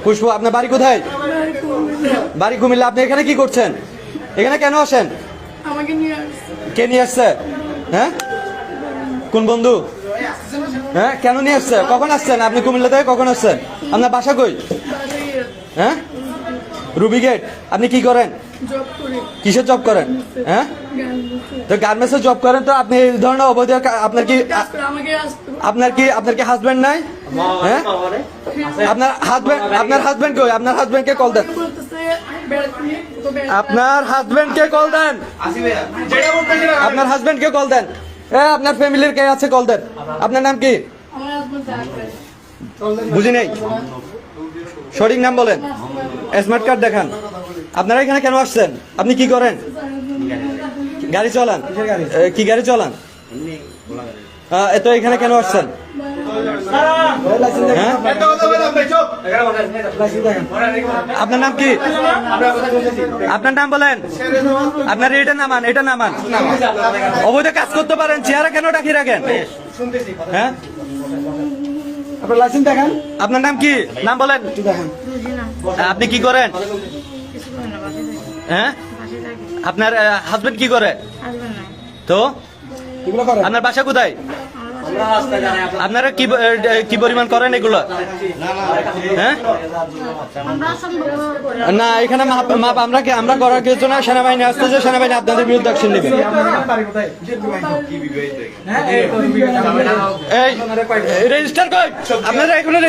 পুষ্প, আপনার বাড়ি কোথায়? বাড়ি কুমিল্লা। আপনি এখানে কি করছেন? এখানে কেন আসেন? আমাকে নিয়ে আসছে। কে নিয়ে আসছে? হ্যাঁ, কোন বন্ধু? হ্যাঁ, কেন নিয়ে আসছে? কখন আসছেন আপনি কুমিল্লা থেকে? কখন আসছেন? আপনার বাসা কই? হ্যাঁ, রুবি গেট। আপনি কি করেন? জব করি। কিসের জব করেন? হ্যাঁ, তো গার্মেন্টসে জব করেন, তো আপনি এই ধরনের অবৈধ আপনার কি আমাকে আসতে আপনার কি হাজবেন্ড নাই? হ্যাঁ, আপনার হাজবেন্ড কই? আপনার হাজবেন্ডকে কল দেন। বলতেছে বেড়াতে তো বেড়াতে আপনার হাজবেন্ডকে কল দেন। আপনার হাজবেন্ডকে কল দেন। আপনার ফ্যামিলির কে আছে? কল দেন। আপনার নাম কি? আমার হাজবেন্ড ডাক্তার। বুঝি নাই, সঠিক নাম বলেন। স্মার্ট কার্ড দেখান। আপনারা এখানে কেন আসছেন? আপনি কি করেন? গাড়ি চালান? কি গাড়ি চালান? তো এখানে কেন আসছেন? হ্যাঁ, আপনার নাম কি? আপনার নাম বলেন। আপনার এটা নামান, এটা নামান। অবৈধ কাজ করতে পারেন, চেহারা কেন ডাকি রাখেন? হ্যাঁ, আপনার লাইসেন্স দেখান। আপনার নাম কি? নাম বলেন। আপনি কি করেন? হ্যাঁ, আপনার হাজবেন্ড কি করে? তো আপনার বাসা কোথায়? আপনারা কি পরিমাণ করেন এগুলো? হ্যাঁ, না, এখানে মাপ আমরা করার কিছু না। সেনাবাহিনী আসতেছে, সেনাবাহিনী আপনাদের বিরুদ্ধে অ্যাকশন নেবে। এই রেজিস্টার কই? আপনারা এখনো